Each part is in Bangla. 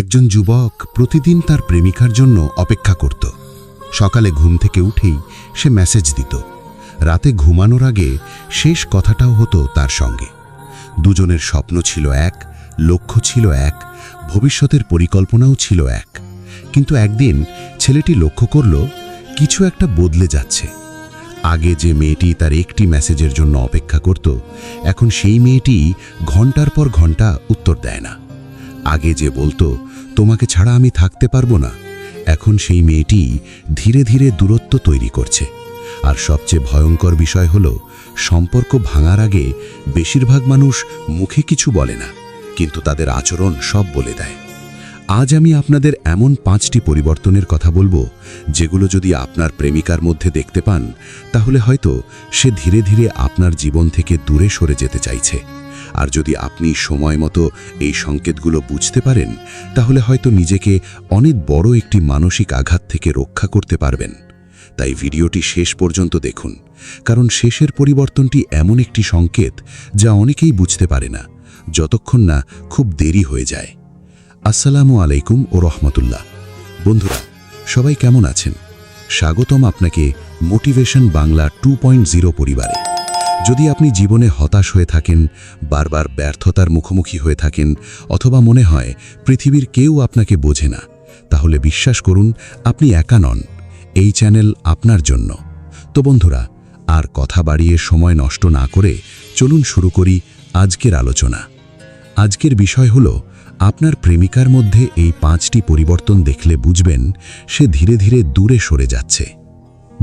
একজন যুবক প্রতিদিন তার প্রেমিকার জন্য অপেক্ষা করত। সকালে ঘুম থেকে উঠেই সে মেসেজ দিত, রাতে ঘুমানোর আগে শেষ কথাটাও হতো তার সঙ্গে। দুজনের স্বপ্ন ছিল এক, লক্ষ্য ছিল এক, ভবিষ্যতের পরিকল্পনাও ছিল এক। কিন্তু একদিন ছেলেটি লক্ষ্য করল কিছু একটা বদলে যাচ্ছে। আগে যে মেয়েটি তার একটি মেসেজের জন্য অপেক্ষা করত, এখন সেই মেয়েটি ঘন্টার পর ঘন্টা উত্তর দেয় না। আগে যে বলতো তোমাকে ছাড়া আমি থাকতে পারবো না, এখন সেই মেয়েটি ধীরে ধীরে দূরত্ব তৈরি করছে। আর সবচেয়ে ভয়ঙ্কর বিষয় হলো, সম্পর্ক ভাঙার আগে বেশিরভাগ মানুষ মুখে কিছু বলে না, কিন্তু তাদের আচরণ সব বলে দেয়। আজ আমি আপনাদের এমন 5টি পরিবর্তনের কথা বলবো, যেগুলো যদি আপনার প্রেমিকার মধ্যে দেখতে পান, তাহলে হয়তো সে ধীরে ধীরে আপনার জীবন থেকে দূরে সরে যেতে চাইছে। আর যদি আপনি সময় মতো এই সংকেতগুলো বুঝতে পারেন, তাহলে হয়তো নিজেকে অনেক বড় একটি মানসিক আঘাত থেকে রক্ষা করতে পারবেন। তাই ভিডিওটি শেষ পর্যন্ত দেখুন, কারণ শেষের পরিবর্তনটি এমন একটি সংকেত যা অনেকেই বুঝতে পারে না, যতক্ষণ না খুব দেরি হয়ে যায়। আসসালামু আলাইকুম ও রহমতুল্লাহ। বন্ধুরা, সবাই কেমন আছেন? স্বাগতম আপনাকে মোটিভেশন বাংলা 2.0 পরিবারে। যদি আপনি জীবনে হতাশ হয়ে থাকেন, বারবার ব্যর্থতার মুখোমুখি হয়ে থাকেন, অথবা মনে হয় পৃথিবীর কেউ আপনাকে বোঝে না, তাহলে বিশ্বাস করুন, আপনি একা নন। এই চ্যানেল আপনার জন্য। তো বন্ধুরা, আর কথা বাড়িয়ে সময় নষ্ট না করে চলুন শুরু করি আজকের আলোচনা। আজকের বিষয় হলো, আপনার প্রেমিকার মধ্যে এই 5টি পরিবর্তন দেখলে বুঝবেন সে ধীরে ধীরে দূরে সরে যাচ্ছে।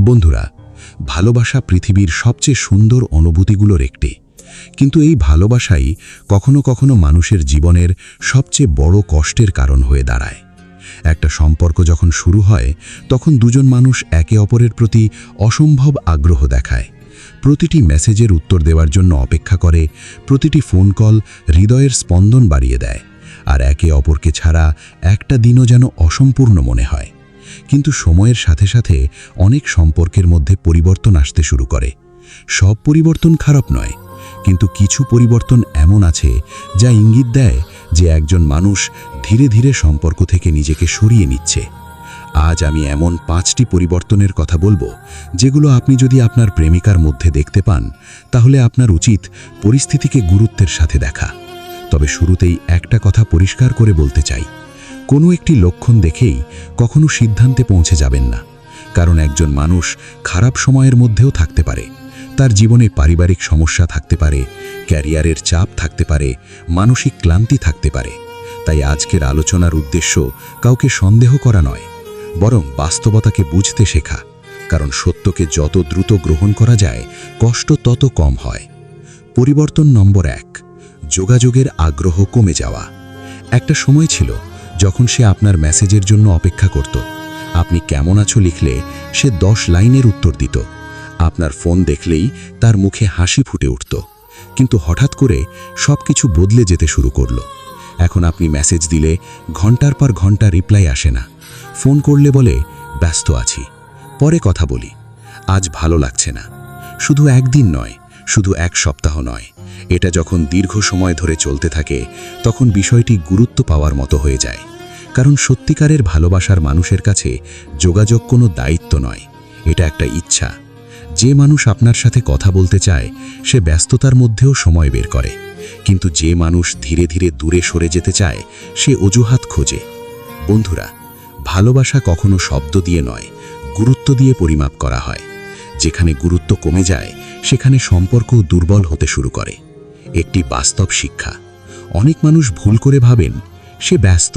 বন্ধুরা, ভালোবাসা পৃথিবীর সবচেয়ে সুন্দর অনুভূতিগুলোর একটি, কিন্তু এই ভালোবাসাই কখনো কখনো মানুষের জীবনের সবচেয়ে বড় কষ্টের কারণ হয়ে দাঁড়ায়। একটা সম্পর্ক যখন শুরু হয়, তখন দুজন মানুষ একে অপরের প্রতি অসম্ভব আগ্রহ দেখায়। প্রতিটি মেসেজের উত্তর দেওয়ার জন্য অপেক্ষা করে, প্রতিটি ফোন কল হৃদয়ের স্পন্দন বাড়িয়ে দেয়, আর একে অপরকে ছাড়া একটা দিনও যেন অসম্পূর্ণ মনে হয়। কিন্তু সময়ের সাথে সাথে অনেক সম্পর্কের মধ্যে পরিবর্তন আসতে শুরু করে। সব পরিবর্তন খারাপ নয়, কিন্তু কিছু পরিবর্তন এমন আছে যা ইঙ্গিত দেয় যে একজন মানুষ ধীরে ধীরে সম্পর্ক থেকে নিজেকে সরিয়ে নিচ্ছে। আজ আমি এমন 5টি পরিবর্তনের কথা বলবো, যেগুলো আপনি যদি আপনার প্রেমিকার মধ্যে দেখতে পান, তাহলে আপনার উচিত পরিস্থিতিকে গুরুত্বের সাথে দেখা। তবে শুরুতেই একটা কথা পরিষ্কার করে বলতে চাই, কোনো একটি লক্ষণ দেখেই কখনো সিদ্ধান্তে পৌঁছে যাবেন না। কারণ একজন মানুষ খারাপ সময়ের মধ্যেও থাকতে পারে, তার জীবনে পারিবারিক সমস্যা থাকতে পারে, ক্যারিয়ারের চাপ থাকতে পারে, মানসিক ক্লান্তি থাকতে পারে। তাই আজকের আলোচনার উদ্দেশ্য কাউকে সন্দেহ করা নয়, বরং বাস্তবতাকে বুঝতে শেখা। কারণ সত্যকে যত দ্রুত গ্রহণ করা যায়, কষ্ট তত কম হয়। পরিবর্তন নম্বর 1, যোগাযোগের আগ্রহ কমে যাওয়া। একটা সময় ছিল যখন সে আপনার মেসেজের জন্য অপেক্ষা করত। আপনি কেমন আছো লিখলে সে 10 লাইনের উত্তর দিত। আপনার ফোন দেখলেই তার মুখে হাসি ফুটে উঠত। কিন্তু হঠাৎ করে সবকিছু বদলে যেতে শুরু করলো। এখন আপনি মেসেজ দিলে ঘন্টার পর ঘন্টা রিপ্লাই আসে না। ফোন করলে বলে ব্যস্ত আছি, পরে কথা বলি, আজ ভালো লাগছে না। শুধু একদিন নয়, শুধু এক সপ্তাহ নয়, এটা যখন দীর্ঘ সময় ধরে চলতে থাকে, তখন বিষয়টি গুরুত্ব পাওয়ার মতো হয়ে যায়। কারণ সত্যিকারের ভালোবাসার মানুষের কাছে যোগাযোগ কোনো দায়িত্ব নয়, এটা একটা ইচ্ছা। যে মানুষ আপনার সাথে কথা বলতে চায়, সে ব্যস্ততার মধ্যেও সময় বের করে। কিন্তু যে মানুষ ধীরে ধীরে দূরে সরে যেতে চায়, সে অজুহাত খোঁজে। বন্ধুরা, ভালোবাসা কখনো শব্দ দিয়ে নয়, গুরুত্ব দিয়ে পরিমাপ করা হয়। যেখানে গুরুত্ব কমে যায়, সেখানে সম্পর্কও দুর্বল হতে শুরু করে। একটি বাস্তব শিক্ষা, অনেক মানুষ ভুল করে ভাবেন সে ব্যস্ত,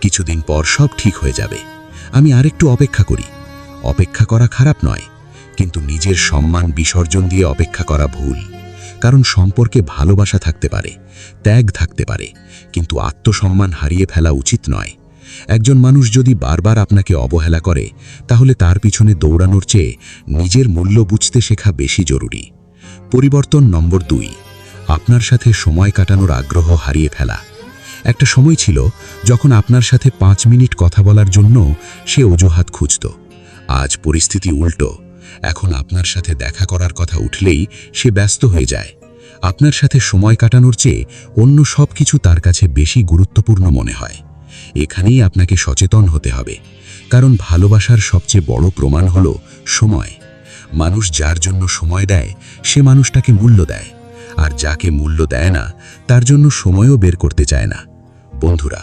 কিছুদিন পর সব ঠিক হয়ে যাবে, আমি আরেকটু অপেক্ষা করি। অপেক্ষা করা খারাপ নয়, কিন্তু নিজের সম্মান বিসর্জন দিয়ে অপেক্ষা করা ভুল। কারণ সম্পর্কে ভালোবাসা থাকতে পারে, ত্যাগ থাকতে পারে, কিন্তু আত্মসম্মান হারিয়ে ফেলা উচিত নয়। একজন মানুষ যদি বারবার আপনাকে অবহেলা করে, তাহলে তার পিছনে দৌড়ানোর চেয়ে নিজের মূল্য বুঝতে শেখা বেশি জরুরি। পরিবর্তন নম্বর 2, আপনার সাথে সময় কাটানোর আগ্রহ হারিয়ে ফেলা। একটা সময় ছিল যখন আপনার সাথে 5 মিনিট কথা বলার জন্য সে অজুহাত খুঁজত। আজ পরিস্থিতি উল্টো, এখন আপনার সাথে দেখা করার কথা উঠলেই সে ব্যস্ত হয়ে যায়। আপনার সাথে সময় কাটানোর চেয়ে অন্য সব কিছু তার কাছে বেশি গুরুত্বপূর্ণ মনে হয়। এখানেই আপনাকে সচেতন হতে হবে, কারণ ভালোবাসার সবচেয়ে বড় প্রমাণ হলো সময়। মানুষ যার জন্য সময় দেয় সে মানুষটাকে মূল্য দেয়, আর যাকে মূল্য দেয় না তার জন্য সময়ও বের করতে চায় না। বন্ধুরা,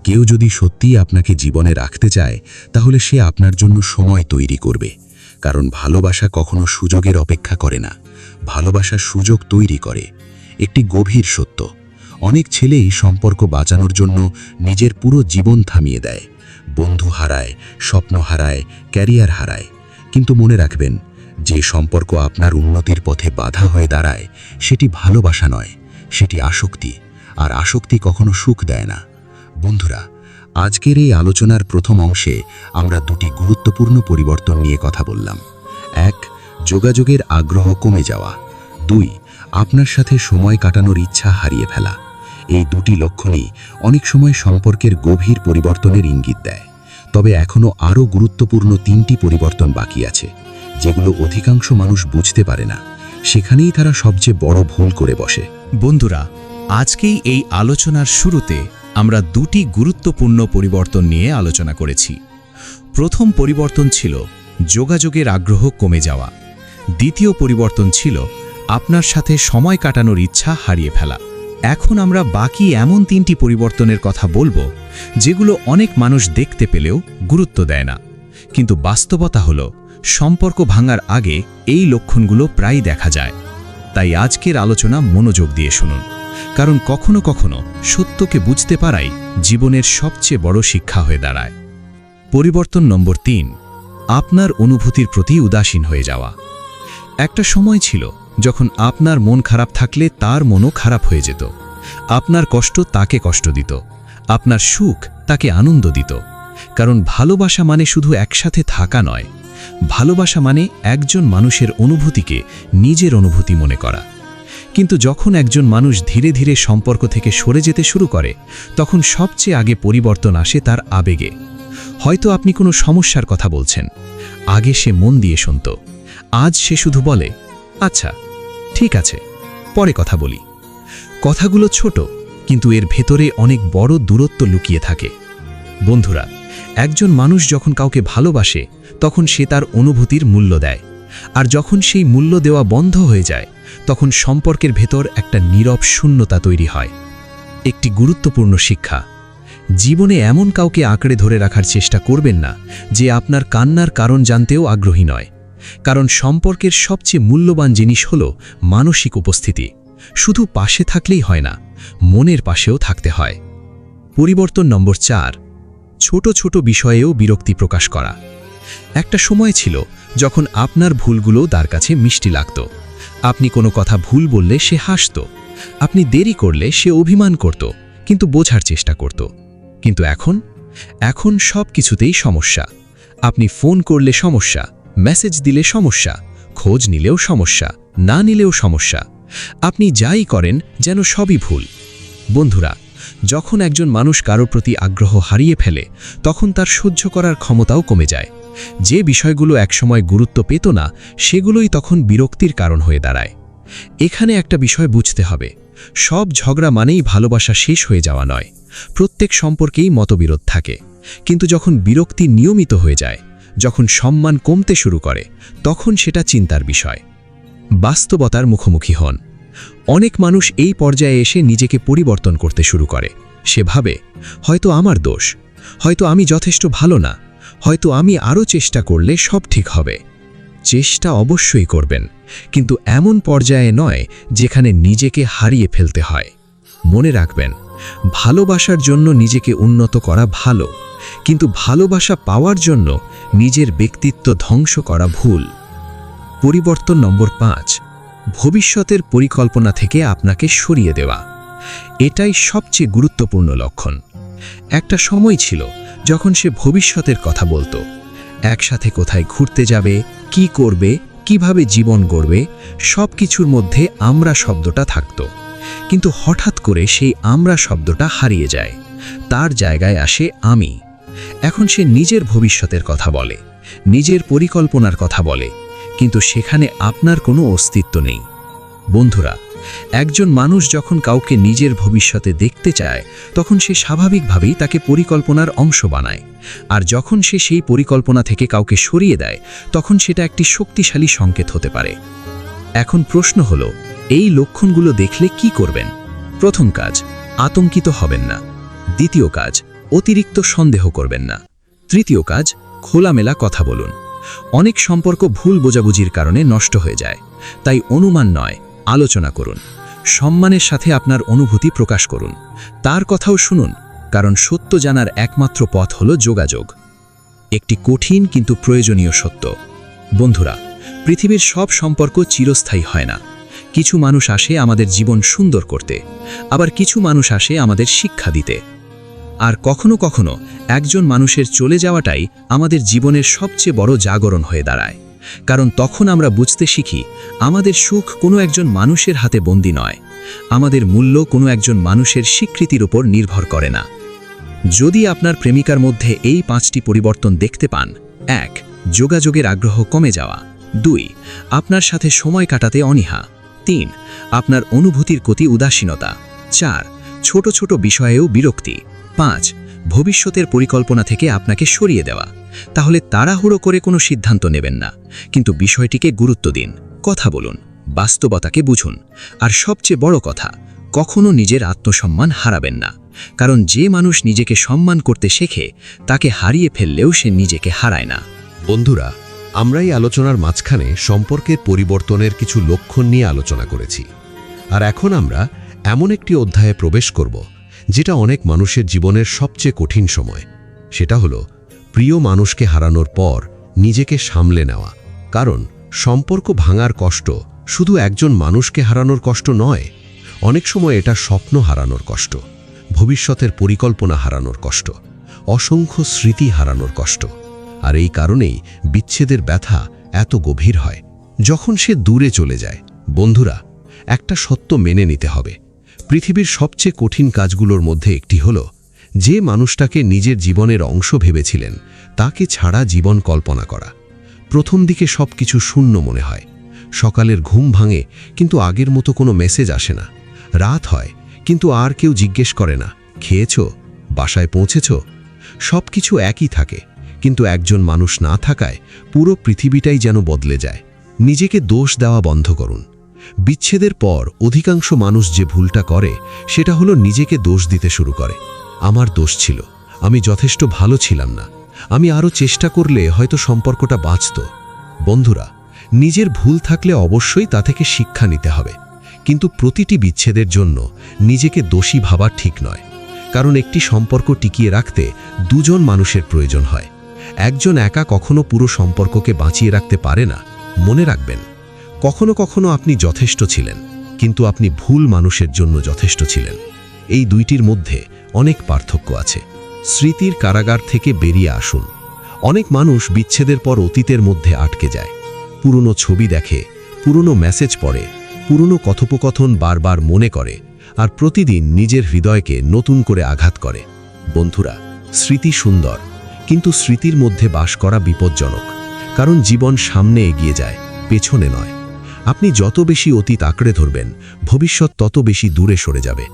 কেউ যদি সত্যিই আপনাকে জীবনে রাখতে চায় তাহলে সে আপনার জন্য সময় তৈরি করবে, কারণ ভালোবাসা কখনো সুযোগের অপেক্ষা করে না, ভালোবাসা সুযোগ তৈরি করে। একটি গভীর সত্য, অনেক ছেলেই সম্পর্ক বাঁচানোর জন্য নিজের পুরো জীবন থামিয়ে দেয়, বন্ধু হারায়, স্বপ্ন হারায়, ক্যারিয়ার হারায়। কিন্তু মনে রাখবেন, যে সম্পর্ক আপনার উন্নতির পথে বাধা হয়ে দাঁড়ায় সেটি ভালোবাসা নয়, সেটি আসক্তি, আর আসক্তি কখনো সুখ দেয় না। বন্ধুরা, আজকের এই আলোচনার প্রথম অংশে আমরা দুটি গুরুত্বপূর্ণ পরিবর্তন নিয়ে কথা বললাম। 1, যোগাযোগের আগ্রহ কমে যাওয়া। 2, আপনার সাথে সময় কাটানোর ইচ্ছা হারিয়ে ফেলা। এই দুটি লক্ষণই অনেক সময় সম্পর্কের গভীর পরিবর্তনের ইঙ্গিত দেয়। তবে এখনও আরও গুরুত্বপূর্ণ 3টি পরিবর্তন বাকি আছে, যেগুলো অধিকাংশ মানুষ বুঝতে পারে না। সেখানেই তারা সবচেয়ে বড় ভুল করে বসে। বন্ধুরা, আজকেই এই আলোচনার শুরুতে আমরা দুটি গুরুত্বপূর্ণ পরিবর্তন নিয়ে আলোচনা করেছি। প্রথম পরিবর্তন ছিল যোগাযোগের আগ্রহ কমে যাওয়া। দ্বিতীয় পরিবর্তন ছিল আপনার সাথে সময় কাটানোর ইচ্ছা হারিয়ে ফেলা। এখন আমরা বাকি এমন 3টি পরিবর্তনের কথা বলবো, যেগুলো অনেক মানুষ দেখতে পেলেও গুরুত্ব দেয় না। কিন্তু বাস্তবতা হলো, সম্পর্ক ভাঙার আগে এই লক্ষণগুলো প্রায় দেখা যায়। তাই আজকের আলোচনা মনোযোগ দিয়ে শুনুন, কারণ কখনো কখনো সত্যকে বুঝতে পারাই জীবনের সবচেয়ে বড় শিক্ষা হয়ে দাঁড়ায়। পরিবর্তন নম্বর 3, আপনার অনুভূতির প্রতি উদাসীন হয়ে যাওয়া। একটা সময় ছিল যখন আপনার মন খারাপ থাকলে তার মনও খারাপ হয়ে যেত, আপনার কষ্ট তাকে কষ্ট দিত, আপনার সুখ তাকে আনন্দ দিত। কারণ ভালোবাসা মানে শুধু একসাথে থাকা নয়, ভালোবাসা মানে একজন মানুষের অনুভূতিকে নিজের অনুভূতি মনে করা। কিন্তু যখন একজন মানুষ ধীরে ধীরে সম্পর্ক থেকে সরে যেতে শুরু করে, তখন সবচেয়ে আগে পরিবর্তন আসে তার আবেগে। হয়তো আপনি কোনো সমস্যার কথা বলছেন, আগে সে মন দিয়ে শুনত, আজ সে শুধু বলে, আচ্ছা ঠিক আছে, পরে কথা বলি। কথাগুলো ছোট, কিন্তু এর ভেতরে অনেক বড় দূরত্ব লুকিয়ে থাকে। বন্ধুরা, একজন মানুষ যখন কাউকে ভালোবাসে তখন সে তার অনুভূতির মূল্য দেয়, আর যখন সেই মূল্য দেওয়া বন্ধ হয়ে যায় তখন সম্পর্কের ভেতর একটা নীরব শূন্যতা তৈরি হয়। একটি গুরুত্বপূর্ণ শিক্ষা, জীবনে এমন কাউকে আঁকড়ে ধরে রাখার চেষ্টা করবেন না যে আপনার কান্নার কারণ জানতেও আগ্রহী নয়, কারণ সম্পর্কের সবচেয়ে মূল্যবান জিনিস হল মানসিক উপস্থিতি। শুধু পাশে থাকলেই হয় না, মনের পাশেও থাকতে হয়। পরিবর্তন নম্বর 4, ছোট ছোট বিষয়েও বিরক্তি প্রকাশ করা। একটা সময় ছিল যখন আপনার ভুলগুলো তার কাছে মিষ্টি লাগত। আপনি কোনো কথা ভুল বললে সে হাসত, আপনি দেরি করলে সে অভিমান করত, কিন্তু বোঝার চেষ্টা করত। কিন্তু এখন সব কিছুতেই সমস্যা। আপনি ফোন করলে সমস্যা, মেসেজ দিলে সমস্যা, খোঁজ নিলেও সমস্যা, না নিলেও সমস্যা। আপনি যাই করেন যেন সবই ভুল। বন্ধুরা, যখন একজন মানুষ কারোর প্রতি আগ্রহ হারিয়ে ফেলে তখন তার সহ্য করার ক্ষমতাও কমে যায়। যে বিষয়গুলো একসময় গুরুত্ব পেত না সেগুলোই তখন বিরক্তির কারণ হয়ে দাঁড়ায়। এখানে একটা বিষয় বুঝতে হবে, সব ঝগড়া মানেই ভালোবাসা শেষ হয়ে যাওয়া নয়। প্রত্যেক সম্পর্কেই মতবিরোধ থাকে, কিন্তু যখন বিরক্তি নিয়মিত হয়ে যায়, যখন সম্মান কমতে শুরু করে, তখন সেটা চিন্তার বিষয়। বাস্তবতার মুখোমুখি হন। অনেক মানুষ এই পর্যায়ে এসে নিজেকে পরিবর্তন করতে শুরু করে। সে ভাবে, হয়তো আমার দোষ, হয়তো আমি যথেষ্ট ভালো না, হয়তো আমি আরও চেষ্টা করলে সব ঠিক হবে। চেষ্টা অবশ্যই করবেন, কিন্তু এমন পর্যায়ে নয় যেখানে নিজেকে হারিয়ে ফেলতে হয়। মনে রাখবেন, ভালোবাসার জন্য নিজেকে উন্নত করা ভালো, কিন্তু ভালোবাসা পাওয়ার জন্য নিজের ব্যক্তিত্ব ধ্বংস করা ভুল। পরিবর্তন নম্বর 5, ভবিষ্যতের পরিকল্পনা থেকে আপনাকে সরিয়ে দেওয়া। এটাই সবচেয়ে গুরুত্বপূর্ণ লক্ষণ। একটা সময় ছিল যখন সে ভবিষ্যতের কথা বলতো, একসাথে কোথায় ঘুরতে যাবে, কি করবে, কিভাবে জীবন গড়বে, সব কিছুর মধ্যে আমরা শব্দটা থাকত। কিন্তু হঠাৎ করে সেই আমরা শব্দটা হারিয়ে যায়, তার জায়গায় আসে আমি। এখন সে নিজের ভবিষ্যতের কথা বলে, নিজের পরিকল্পনার কথা বলে, কিন্তু সেখানে আপনার কোনো অস্তিত্ব নেই। বন্ধুরা, একজন মানুষ যখন কাউকে নিজের ভবিষ্যতে দেখতে চায় তখন সে স্বাভাবিকভাবেই তাকে পরিকল্পনার অংশ বানায়, আর যখন সে সেই পরিকল্পনা থেকে কাউকে সরিয়ে দেয় তখন সেটা একটি শক্তিশালী সংকেত হতে পারে। এখন প্রশ্ন হলো, এই লক্ষণগুলো দেখলে কি করবেন? প্রথম কাজ, আতঙ্কিত হবেন না। দ্বিতীয় কাজ, অতিরিক্ত সন্দেহ করবেন না। তৃতীয় কাজ, খোলামেলা কথা বলুন। অনেক সম্পর্ক ভুল বোঝাবুঝির কারণে নষ্ট হয়ে যায়, তাই অনুমান নয়, আলোচনা করুন। সম্মানের সাথে আপনার অনুভূতি প্রকাশ করুন। তার কথাও শুনুন, কারণ সত্য জানার একমাত্র পথ হলো যোগাযোগ। একটি কঠিন কিন্তু প্রয়োজনীয় সত্য। বন্ধুরা, পৃথিবীর সব সম্পর্ক চিরস্থায়ী হয় না। কিছু মানুষ আসে আমাদের জীবন সুন্দর করতে, আবার কিছু মানুষ আসে আমাদের শিক্ষা দিতে। আর কখনো কখনো একজন মানুষের চলে যাওয়াটাই আমাদের জীবনের সবচেয়ে বড় জাগরণ হয়ে দাঁড়ায়, কারণ তখন আমরা বুঝতে শিখি আমাদের সুখ কোনো একজন মানুষের হাতে বন্দী নয়, আমাদের মূল্য কোনো একজন মানুষের স্বীকৃতির উপর নির্ভর করে না। যদি আপনার প্রেমিকার মধ্যে এই 5টি পরিবর্তন দেখতে পান: 1. যোগাযোগের আগ্রহ কমে যাওয়া। 2. আপনার সাথে সময় কাটাতে অনীহা। 3. আপনার অনুভূতির প্রতি উদাসীনতা। 4. ছোট ছোট বিষয়েও বিরক্তি। 5. ভবিষ্যতের পরিকল্পনা থেকে আপনাকে সরিয়ে দেওয়া। তাহলে তাড়াহুড়ো করে কোনো সিদ্ধান্ত নেবেন না, কিন্তু বিষয়টিকে গুরুত্ব দিন, কথা বলুন, বাস্তবতাকে বুঝুন। আর সবচেয়ে বড় কথা, কখনো নিজের আত্মসম্মান হারাবেন না, কারণ যে মানুষ নিজেকে সম্মান করতে শেখে তাকে হারিয়ে ফেললেও সে নিজেকে হারায় না। বন্ধুরা, আমরা এই আলোচনার মাঝখানে সম্পর্কের পরিবর্তনের কিছু লক্ষণ নিয়ে আলোচনা করেছি, আর এখন আমরা এমন একটি অধ্যায়ে প্রবেশ করব যেটা অনেক মানুষের জীবনের সবচেয়ে কঠিন সময়। সেটা হলো প্রিয় মানুষকে হারানোর পর নিজেকে সামলে নেওয়া। কারণ সম্পর্ক ভাঙার কষ্ট শুধু একজন মানুষকে হারানোর কষ্ট নয়, অনেক সময় এটা স্বপ্ন হারানোর কষ্ট, ভবিষ্যতের পরিকল্পনা হারানোর কষ্ট, অসংখ্য স্মৃতি হারানোর কষ্ট। আর এই কারণেই বিচ্ছেদের ব্যথা এত গভীর হয় যখন সে দূরে চলে যায়। বন্ধুরা, একটা সত্য মেনে নিতে হবে, পৃথিবীর সবচেয়ে কঠিন কাজগুলোর মধ্যে একটি হলো যে মানুষটাকে নিজের জীবনের অংশ ভেবেছিলেন তাকে ছাড়া জীবন কল্পনা করা। প্রথম দিকে সব কিছু শূন্য মনে হয়, সকালের ঘুম ভাঙে কিন্তু আগের মতো কোনো মেসেজ আসে না, রাত হয় কিন্তু আর কেউ জিজ্ঞেস করে না খেয়েছো, বাসায় পৌঁছেছ। সব কিছু একই থাকে, কিন্তু একজন মানুষ না থাকায় পুরো পৃথিবীটাই যেন বদলে যায়। নিজেকে দোষ দেওয়া বন্ধ করুন। বিচ্ছেদের পর অধিকাংশ মানুষ যে ভুলটা করে সেটা হলো নিজেকে দোষ দিতে শুরু করে। আমার দোষ ছিল, আমি যথেষ্ট ভালো ছিলাম না, আমি আরও চেষ্টা করলে হয়তো সম্পর্কটা বাঁচত। বন্ধুরা, নিজের ভুল থাকলে অবশ্যই তা থেকে শিক্ষা নিতে হবে, কিন্তু প্রতিটি বিচ্ছেদের জন্য নিজেকে দোষী ভাবা ঠিক নয়। কারণ একটি সম্পর্ক টিকিয়ে রাখতে দুজন মানুষের প্রয়োজন হয়, একজন একা কখনো পুরো সম্পর্ককে বাঁচিয়ে রাখতে পারে না। মনে রাখবেন, কখনো কখনো আপনি যথেষ্ট ছিলেন, কিন্তু আপনি ভুল মানুষের জন্য যথেষ্ট ছিলেন। এই দুইটির মধ্যে অনেক পার্থক্য আছে। স্মৃতির কারাগার থেকে বেরিয়ে আসুন। অনেক মানুষ বিচ্ছেদের পর অতীতের মধ্যে আটকে যায়, পুরনো ছবি দেখে, পুরনো মেসেজ পড়ে, পুরনো কথোপকথন বারবার মনে করে, আর প্রতিদিন নিজের হৃদয়কে নতুন করে আঘাত করে। বন্ধুরা, স্মৃতি সুন্দর, কিন্তু স্মৃতির মধ্যে বাস করা বিপজ্জনক, কারণ জীবন সামনে এগিয়ে যায়, পেছনে নয়। আপনি যত বেশি অতীত আঁকড়ে ধরবেন, ভবিষ্যৎ তত বেশি দূরে সরে যাবে।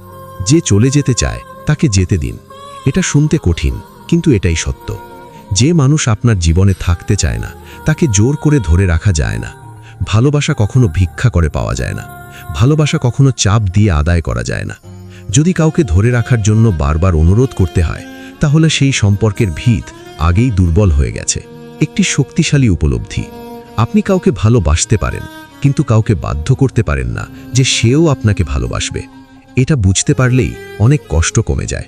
যে চলে যেতে চায় তাকে যেতে দিন। এটা শুনতে কঠিন, কিন্তু এটাই সত্য। যে মানুষ আপনার জীবনে থাকতে চায় না তাকে জোর করে ধরে রাখা যায় না। ভালোবাসা কখনো ভিক্ষা করে পাওয়া যায় না, ভালোবাসা কখনো চাপ দিয়ে আদায় করা যায় না। যদি কাউকে ধরে রাখার জন্য বারবার অনুরোধ করতে হয়, তাহলে সেই সম্পর্কের ভিত আগেই দুর্বল হয়ে গেছে। একটি শক্তিশালী উপলব্ধি, আপনি কাউকে ভালোবাসতে পারেন, কিন্তু কাউকে বাধ্য করতে পারেন না যে সেও আপনাকে ভালোবাসবে। এটা বুঝতে পারলেই অনেক কষ্ট কমে যায়।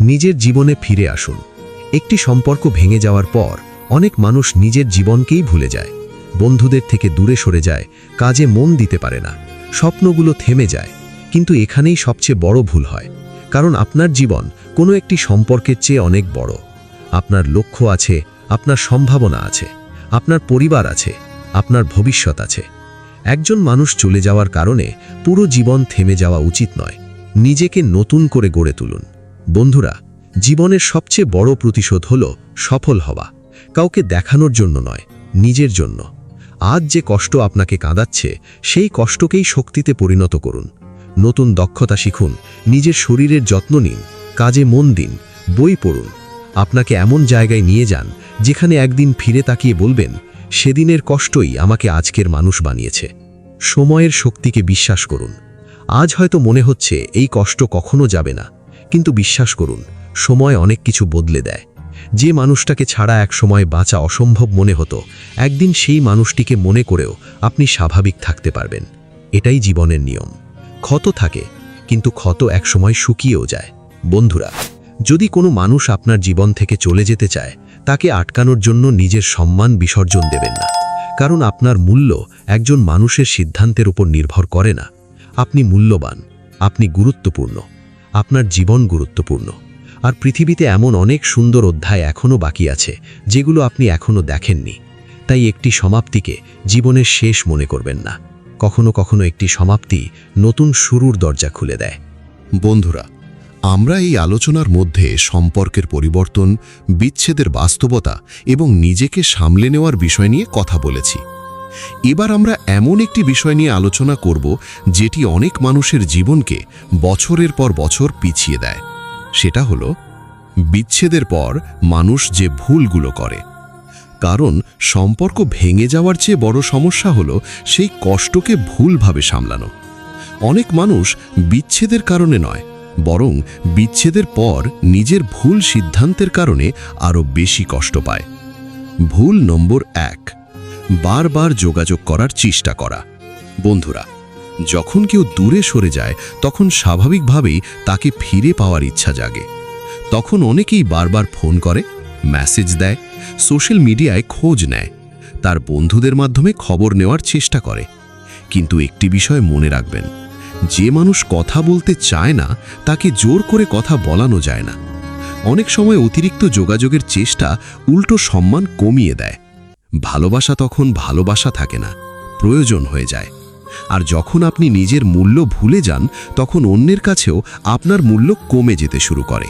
নিজের জীবনে ফিরে আসুন। একটি সম্পর্ক ভেঙে যাওয়ার পর অনেক মানুষ নিজের জীবনকেই ভুলে যায়, বন্ধুদের থেকে দূরে সরে যায়, কাজে মন দিতে পারে না, স্বপ্নগুলো থেমে যায়। কিন্তু এখানেই সবচেয়ে বড় ভুল হয়, কারণ আপনার জীবন কোনো একটি সম্পর্কের চেয়ে অনেক বড়। আপনার লক্ষ্য আছে, আপনার সম্ভাবনা আছে, আপনার পরিবার আছে, আপনার ভবিষ্যৎ আছে। একজন মানুষ চলে যাওয়ার কারণে পুরো জীবন থেমে যাওয়া উচিত নয়। নিজেকে নতুন করে গড়ে তুলুন। বন্ধুরা, জীবনের সবচেয়ে বড় প্রতিশোধ হলো সফল হওয়া, কাউকে দেখানোর জন্য নয়, নিজের জন্য। আজ যে কষ্ট আপনাকে কাঁদাচ্ছে সেই কষ্টকেই শক্তিতে পরিণত করুন। নতুন দক্ষতা শিখুন, নিজের শরীরের যত্ন নিন, কাজে মন দিন, বই পড়ুন। আপনাকে এমন জায়গায় নিয়ে যান যেখানে একদিন ফিরে তাকিয়ে বলবেন, সেদিনের কষ্টই আমাকে আজকের মানুষ বানিয়েছে। সময়ের শক্তিকে বিশ্বাস করুন। আজ হয়তো মনে হচ্ছে এই কষ্ট কখনো যাবে না, কিন্তু বিশ্বাস করুন, সময় অনেক কিছু বদলে দেয়। যে মানুষটাকে ছাড়া এক সময় বাঁচা অসম্ভব মনে হতো, একদিন সেই মানুষটিকে মনে করেও আপনি স্বাভাবিক থাকতে পারবেন। এটাই জীবনের নিয়ম। ক্ষত থাকে, কিন্তু ক্ষত একসময় শুকিয়েও যায়। বন্ধুরা, যদি কোনো মানুষ আপনার জীবন থেকে চলে যেতে চায়, তাকে আটকানোর জন্য নিজের সম্মান বিসর্জন দেবেন না। কারণ আপনার মূল্য একজন মানুষের সিদ্ধান্তের উপর নির্ভর করে না। আপনি মূল্যবান, আপনি গুরুত্বপূর্ণ, আপনার জীবন গুরুত্বপূর্ণ। আর পৃথিবীতে এমন অনেক সুন্দর অধ্যায় এখনও বাকি আছে, যেগুলো আপনি এখনও দেখেননি। তাই একটি সমাপ্তিকে জীবনের শেষ মনে করবেন না। কখনো কখনো একটি সমাপ্তি নতুন শুরুর দরজা খুলে দেয়। বন্ধুরা, আমরা এই আলোচনার মধ্যে সম্পর্কের পরিবর্তন, বিচ্ছেদের বাস্তবতা এবং নিজেকে সামলে নেওয়ার বিষয় নিয়ে কথা বলেছি। এবার আমরা এমন একটি বিষয় নিয়ে আলোচনা করব যেটি অনেক মানুষের জীবনকে বছরের পর বছর পিছিয়ে দেয়। সেটা হলো বিচ্ছেদের পর মানুষ যে ভুলগুলো করে। কারণ সম্পর্ক ভেঙে যাওয়ার চেয়ে বড় সমস্যা হলো সেই কষ্টকে ভুলভাবে সামলানো। অনেক মানুষ বিচ্ছেদের কারণে নয়, বরং বিচ্ছেদের পর নিজের ভুল সিদ্ধান্তের কারণে আরও বেশি কষ্ট পায়। ভুল নম্বর 1, বারবার যোগাযোগ করার চেষ্টা করা। বন্ধুরা, যখন কেউ দূরে সরে যায়, তখন স্বাভাবিকভাবেই তাকে ফিরে পাওয়ার ইচ্ছা জাগে। তখন অনেকেই বারবার ফোন করে, মেসেজ দেয়, সোশ্যাল মিডিয়ায় খোঁজ নেয়, তার বন্ধুদের মাধ্যমে খবর নেওয়ার চেষ্টা করে। কিন্তু একটি বিষয় মনে রাখবেন, যে মানুষ কথা বলতে চায় না, তাকে জোর করে কথা বলানো যায় না। অনেক সময় অতিরিক্ত যোগাযোগের চেষ্টা উল্টো সম্মান কমিয়ে দেয়। ভালোবাসা তখন ভালোবাসা থাকে না, প্রয়োজন হয়ে যায়। আর যখন আপনি নিজের মূল্য ভুলে যান, তখন অন্যের কাছেও আপনার মূল্য কমে যেতে শুরু করে।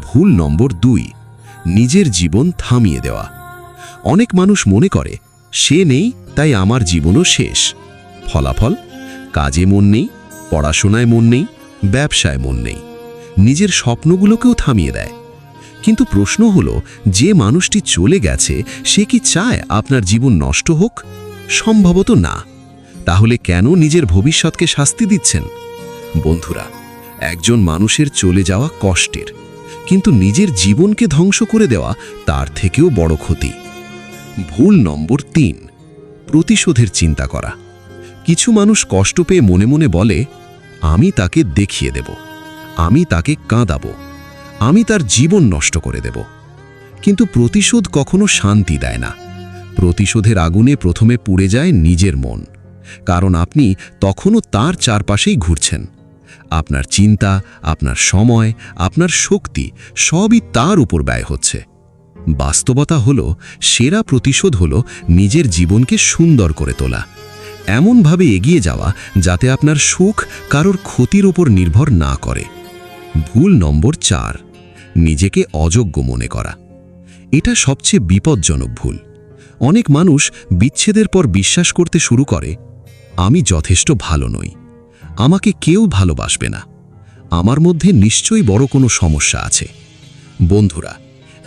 ভুল নম্বর 2, নিজের জীবন থামিয়ে দেওয়া। অনেক মানুষ মনে করে, সে নেই তাই আমার জীবনও শেষ। ফলাফল, কাজে মন নেই, পড়াশোনায় মন নেই, ব্যবসায় মন নেই, নিজের স্বপ্নগুলোকেও থামিয়ে দেয়। কিন্তু প্রশ্ন হলো, যে মানুষটি চলে গেছে, সে কি চায় আপনার জীবন নষ্ট হোক? সম্ভবত না। তাহলে কেন নিজের ভবিষ্যৎকে শাস্তি দিচ্ছেন? বন্ধুরা, একজন মানুষের চলে যাওয়া কষ্টের, কিন্তু নিজের জীবনকে ধ্বংস করে দেওয়া তার থেকেও বড় ক্ষতি। ভুল নম্বর 3, প্রতিশোধের চিন্তা করা। কিছু মানুষ কষ্ট পেয়ে মনে মনে বলে, আমি তাকে দেখিয়ে দেব, আমি তাকে কাঁদাবো, আমি তার জীবন নষ্ট করে দেব। কিন্তু প্রতিশোধ কখনো শান্তি দেয় না। প্রতিশোধের আগুনে প্রথমে পুড়ে যায় নিজের মন, কারণ আপনি তখনও তার চারপাশেই ঘুরছেন। আপনার চিন্তা, আপনার সময়, আপনার শক্তি সবই তার উপর ব্যয় হচ্ছে। বাস্তবতা হলো, সেরা প্রতিশোধ হলো নিজের জীবনকে সুন্দর করে তোলা, এমনভাবে এগিয়ে যাওয়া যাতে আপনার সুখ কারোর ক্ষতির উপর নির্ভর না করে। ভুল নম্বর 4, নিজেকে অযোগ্য মনে করা। এটা সবচেয়ে বিপজ্জনক ভুল। অনেক মানুষ বিচ্ছেদের পর বিশ্বাস করতে শুরু করে, আমি যথেষ্ট ভালো নই, আমাকে কেউ ভালোবাসবে না, আমার মধ্যে নিশ্চয়ই বড় কোনো সমস্যা আছে। বন্ধুরা,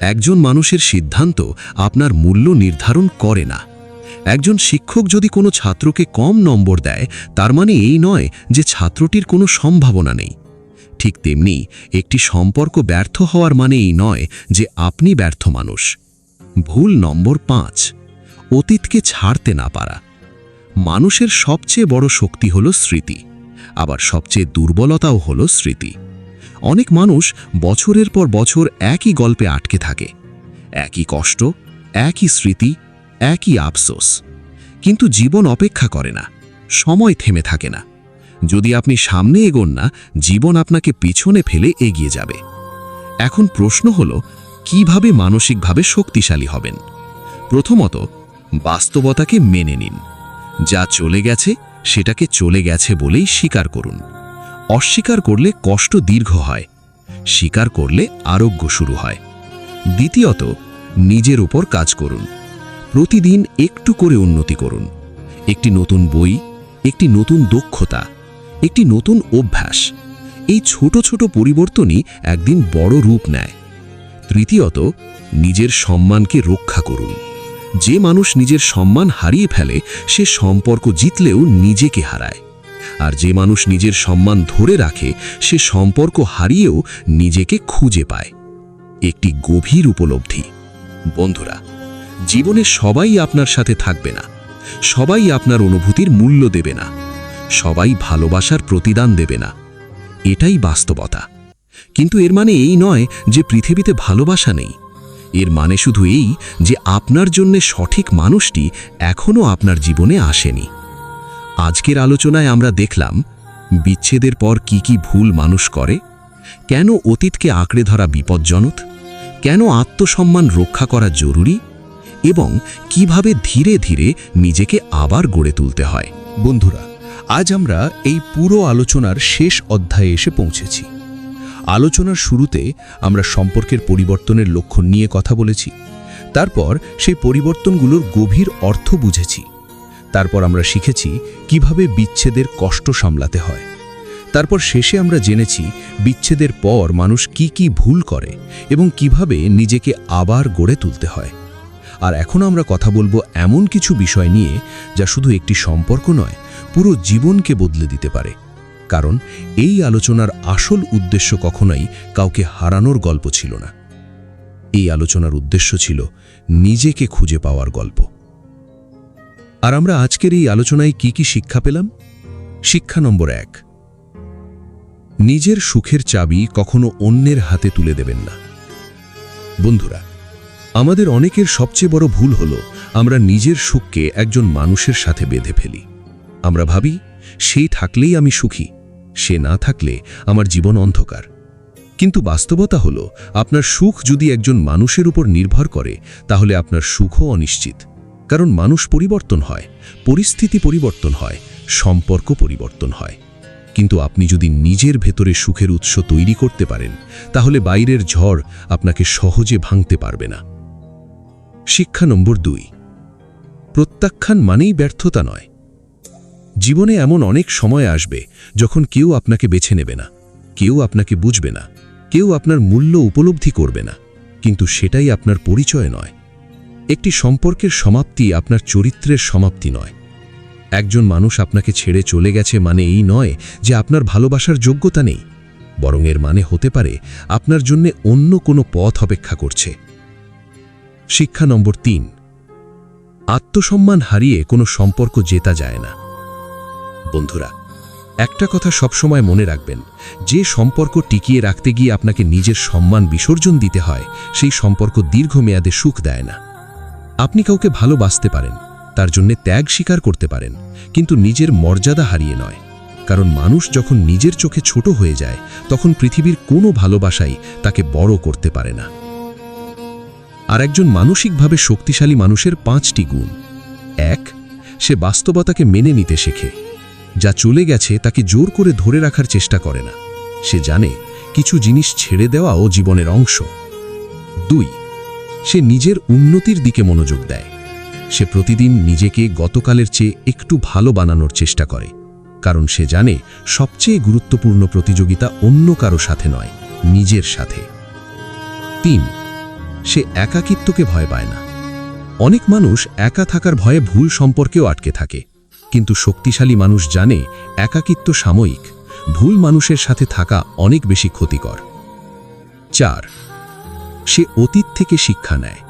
একজন মানুষের সিদ্ধান্ত আপনার মূল্য নির্ধারণ করে না। একজন শিক্ষক যদি কোনো ছাত্রকে কম নম্বর দেয়, তার মানে এই নয় যে ছাত্রটির কোনো সম্ভাবনা নেই। ঠিক তেমনি একটি সম্পর্ক ব্যর্থ হওয়ার মানে এই নয় যে আপনি ব্যর্থ মানুষ। ভুল নম্বর 5, অতীতকে ছাড়তে না পারা। মানুষের সবচেয়ে বড় শক্তি হলো স্মৃতি, আবার সবচেয়ে দুর্বলতাও হলো স্মৃতি। অনেক মানুষ বছরের পর বছর একই গল্পে আটকে থাকে, একই কষ্ট, একই স্মৃতি, একই আফসোস। কিন্তু জীবন অপেক্ষা করে না, সময় থেমে থাকে না। যদি আপনি সামনে এগোন না, জীবন আপনাকে পিছনে ফেলে এগিয়ে যাবে। এখন প্রশ্ন হলো, কিভাবে মানসিকভাবে শক্তিশালী হবেন? প্রথমত, বাস্তবতাকে মেনে নিন। যা চলে গেছে সেটাকে চলে গেছে বলেই স্বীকার করুন। অস্বীকার করলে কষ্ট দীর্ঘ হয়, স্বীকার করলে আরোগ্য শুরু হয়। দ্বিতীয়ত, নিজের উপর কাজ করুন। প্রতিদিন একটু করে উন্নতি করুন। একটি নতুন বই, একটি নতুন দক্ষতা, একটি নতুন অভ্যাস। এই ছোট ছোট পরিবর্তনই একদিন বড় রূপ নেয়। তৃতীয়ত, নিজের সম্মানকে রক্ষা করুন। যে মানুষ নিজের সম্মান হারিয়ে ফেলে সে সম্পর্ক জিতলেও নিজেকে হারায়, আর যে মানুষ নিজের সম্মান ধরে রাখে সে সম্পর্ক হারিয়েও নিজেকে খুঁজে পায়। একটি গভীর উপলব্ধি। বন্ধুরা, জীবনে সবাই আপনার সাথে থাকবে না, সবাই আপনার অনুভূতির মূল্য দেবে না, সবাই ভালোবাসার প্রতিদান দেবে না। এটাই বাস্তবতা। কিন্তু এর মানে এই নয় যে পৃথিবীতে ভালোবাসা নেই। এর মানে শুধু এই যে আপনার জন্য সঠিক মানুষটি এখনও আপনার জীবনে আসেনি। আজকের আলোচনায় আমরা দেখলাম বিচ্ছেদের পর কি কি ভুল মানুষ করে, কেন অতীতকে আঁকড়ে ধরা বিপজ্জনক, কেন আত্মসম্মান রক্ষা করা জরুরি, এবং কিভাবে ধীরে ধীরে নিজেকে আবার গড়ে তুলতে হয়। বন্ধুরা, আজ আমরা এই পুরো আলোচনার শেষ অধ্যায়ে এসে পৌঁছেছি। আলোচনার শুরুতে আমরা সম্পর্কের পরিবর্তনের লক্ষণ নিয়ে কথা বলেছি। তারপর সেই পরিবর্তনগুলোর গভীর অর্থ বুঝেছি। তারপর আমরা শিখেছি কিভাবে বিচ্ছেদের কষ্ট সামলাতে হয়। তারপর শেষে আমরা জেনেছি বিচ্ছেদের পর মানুষ কি কি ভুল করে এবং কিভাবে নিজেকে আবার গড়ে তুলতে হয়। আর এখন আমরা কথা বলবো এমন কিছু বিষয় নিয়ে যা শুধু একটি সম্পর্ক নয়, পুরো জীবনকে বদলে দিতে পারে। কারণ এই আলোচনার আসল উদ্দেশ্য কখনোই কাউকে হারানোর গল্প ছিল না। এই আলোচনার উদ্দেশ্য ছিল নিজেকে খুঁজে পাওয়ার গল্প। আর আমরা আজকের এই আলোচনায় কি কি শিক্ষা পেলাম? শিক্ষা নম্বর 1, নিজের সুখের চাবি কখনো অন্যের হাতে তুলে দেবেন না। বন্ধুরা, আমাদের অনেকের সবচেয়ে বড় ভুল হলো আমরা নিজের সুখকে একজন মানুষের সাথে বেঁধে ফেলি। আমরা ভাবি, সেই থাকলেই আমি সুখী, সে না থাকলে আমার জীবন অন্ধকার। কিন্তু বাস্তবতা হলো আপনার সুখ যদি একজন মানুষের উপর নির্ভর করে তাহলে আপনার সুখও অনিশ্চিত। কারণ মানুষ পরিবর্তন হয়, পরিস্থিতি পরিবর্তন হয়, সম্পর্ক পরিবর্তন হয়। কিন্তু আপনি যদি নিজের ভেতরে সুখের উৎস তৈরি করতে পারেন তাহলে বাইরের ঝড় আপনাকে সহজে ভাঙতে পারবে না। শিক্ষা নম্বর 2, প্রত্যাখ্যান মানেই ব্যর্থতা নয়। জীবনে এমন অনেক সময় আসবে যখন কেউ আপনাকে বেছে নেবে না, কেউ আপনাকে বুঝবে না, কেউ আপনার মূল্য উপলব্ধি করবে না। কিন্তু সেটাই আপনার পরিচয় নয়। একটি সম্পর্কের সমাপ্তি আপনার চরিত্রের সমাপ্তি নয়। একজন মানুষ আপনাকে ছেড়ে চলে গেছে মানে এই নয় যে আপনার ভালোবাসার যোগ্যতা নেই, বরং এর মানে হতে পারে আপনার জন্য অন্য কোনো পথ অপেক্ষা করছে। শিক্ষা নম্বর 3, আত্মসম্মান হারিয়ে কোনো সম্পর্ক জেতা যায় না। বন্ধুরা, একটা কথা সবসময় মনে রাখবেন, যে সম্পর্ক টিকিয়ে রাখতে গিয়ে আপনাকে নিজের সম্মান বিসর্জন দিতে হয় সেই সম্পর্ক দীর্ঘমেয়াদে সুখ দেয় না। আপনি কাউকে ভালোবাসতে পারেন, তার জন্য ত্যাগ স্বীকার করতে পারেন, কিন্তু নিজের মর্যাদা হারিয়ে নয়। কারণ মানুষ যখন নিজের চোখে ছোট হয়ে যায় তখন পৃথিবীর কোনো ভালোবাসাই তাকে বড় করতে পারে না। আর একজন মানসিকভাবে শক্তিশালী মানুষের 5টি গুণ। 1, সে বাস্তবতাকে মেনে নিতে শেখে। যা চলে গেছে তাকে জোর করে ধরে রাখার চেষ্টা করে না। সে জানে কিছু জিনিস ছেড়ে দেওয়াও জীবনের অংশ। 2, সে নিজের উন্নতির দিকে মনোযোগ দেয়। সে প্রতিদিন নিজেকে গতকালের চেয়ে একটু ভালো বানানোর চেষ্টা করে, কারণ সে জানে সবচেয়ে গুরুত্বপূর্ণ প্রতিযোগিতা অন্য কারো সাথে নয়, নিজের সাথে। 3, সে একাকিত্বকে ভয় পায় না। অনেক মানুষ একা থাকার ভয়ে ভুল সম্পর্কেও আটকে থাকে, কিন্তু শক্তিশালী মানুষ জানে একাকিত্ব সাময়িক, ভুল মানুষের সাথে থাকা অনেক বেশি ক্ষতিকর। 4, সে অতীত থেকে শিক্ষা নেয়।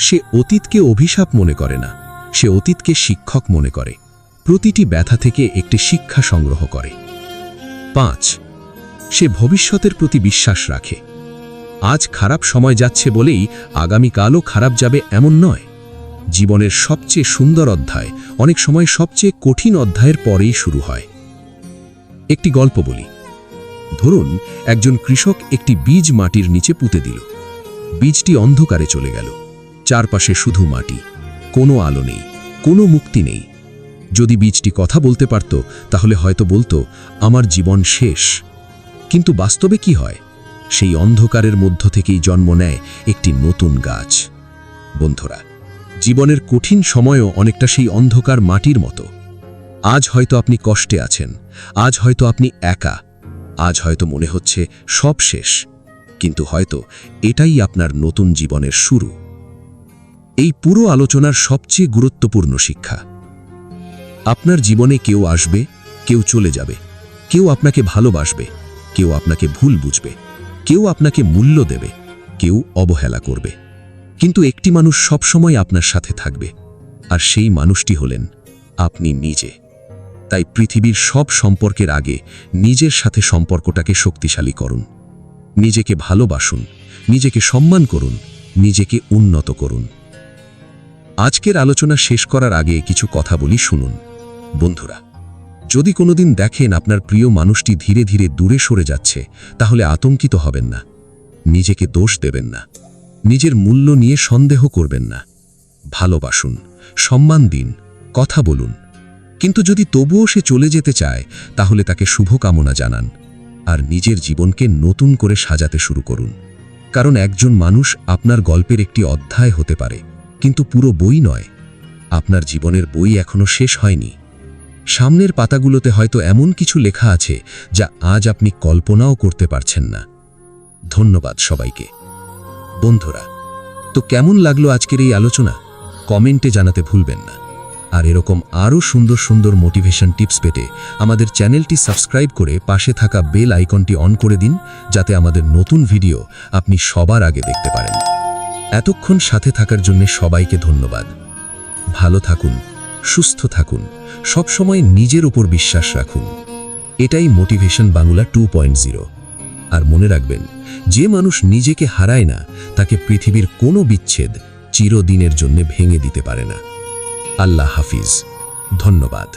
সে অতীতকে অভিশাপ মনে করে না, সে অতীতকে শিক্ষক মনে করে। প্রতিটি ব্যথা থেকে একটি শিক্ষা সংগ্রহ করে। 5, সে ভবিষ্যতের প্রতি বিশ্বাস রাখে। আজ খারাপ সময় যাচ্ছে বলেই আগামীকালও খারাপ যাবে এমন নয়। জীবনের সবচেয়ে সুন্দর অধ্যায় অনেক সময় সবচেয়ে কঠিন অধ্যায়ের পরেই শুরু হয়। একটি গল্প বলি। ধরুন একজন কৃষক একটি বীজ মাটির নিচে পুঁতে দিল। বীজটি অন্ধকারে চলে গেল। চারপাশে শুধু মাটি, কোনো আলো নেই, কোনো মুক্তি নেই। যদি বীজটি কথা বলতে পারত তাহলে হয়তো বলতো, আমার জীবন শেষ। কিন্তু বাস্তবে কি হয়? সেই অন্ধকারের মধ্য থেকেই জন্ম নেয় একটি নতুন গাছ। বন্ধুরা, জীবনের কঠিন সময়ও অনেকটা সেই অন্ধকার মাটির মতো। আজ হয়তো আপনি কষ্টে আছেন, আজ হয়তো আপনি একা, আজ হয়তো মনে হচ্ছে সব শেষ, কিন্তু হয়তো এটাই আপনার নতুন জীবনের শুরু। এই পুরো আলোচনার সবচেয়ে গুরুত্বপূর্ণ শিক্ষা: আপনার জীবনে কেউ আসবে, কেউ চলে যাবে, কেউ আপনাকে ভালোবাসবে, কেউ আপনাকে ভুল বুঝবে, কেউ আপনাকে মূল্য দেবে, কেউ অবহেলা করবে, কিন্তু একটি মানুষ সবসময় আপনার সাথে থাকবে, আর সেই মানুষটি হলেন আপনি নিজে। তাই পৃথিবীর সব সম্পর্কের আগে নিজের সাথে সম্পর্কটাকে শক্তিশালী করুন। নিজেকে ভালোবাসুন, নিজেকে সম্মান করুন, নিজেকে উন্নত করুন। আজকের আলোচনা শেষ করার আগে কিছু কথা বলি, শুনুন। বন্ধুরা, যদি কোনোদিন দেখেন আপনার প্রিয় মানুষটি ধীরে ধীরে দূরে সরে যাচ্ছে, তাহলে আতঙ্কিত হবেন না, নিজেকে দোষ দেবেন না, নিজের মূল্য নিয়ে সন্দেহ করবেন না। ভালোবাসুন, সম্মান দিন, কথা বলুন। কিন্তু যদি তবুও সে চলে যেতে চায়, তাহলে তাকে শুভকামনা জানান আর নিজের জীবনকে নতুন করে সাজাতে শুরু করুন। কারণ একজন মানুষ আপনার গল্পের একটি অধ্যায় হতে পারে, কিন্তু পুরো বই নয়। আপনার জীবনের বই এখনো শেষ হয়নি। সামনের পাতাগুলোতে হয়তো এমন কিছু লেখা আছে যা আজ আপনি কল্পনাও করতে পারছেন না। ধন্যবাদ সবাইকে। বন্ধুরা, তো কেমন লাগলো আজকের এই আলোচনা? কমেন্টে জানাতে ভুলবেন না। আর এরকম আরও সুন্দর সুন্দর মোটিভেশন টিপস পেতে আমাদের চ্যানেলটি সাবস্ক্রাইব করে পাশে থাকা বেল আইকনটি অন করে দিন, যাতে আমাদের নতুন ভিডিও আপনি সবার আগে দেখতে পারেন। এতক্ষণ সাথে থাকার জন্য সবাইকে ধন্যবাদ। ভালো থাকুন, সুস্থ থাকুন, সবসময় নিজের উপর বিশ্বাস রাখুন। এটাই মোটিভেশন বাংলা 2.0। আর মনে রাখবেন, যে মানুষ নিজেকে হারায় না, তাকে পৃথিবীর কোনো বিচ্ছেদ চিরদিনের জন্য ভেঙে দিতে পারে না। আল্লাহ হাফিজ। ধন্যবাদ।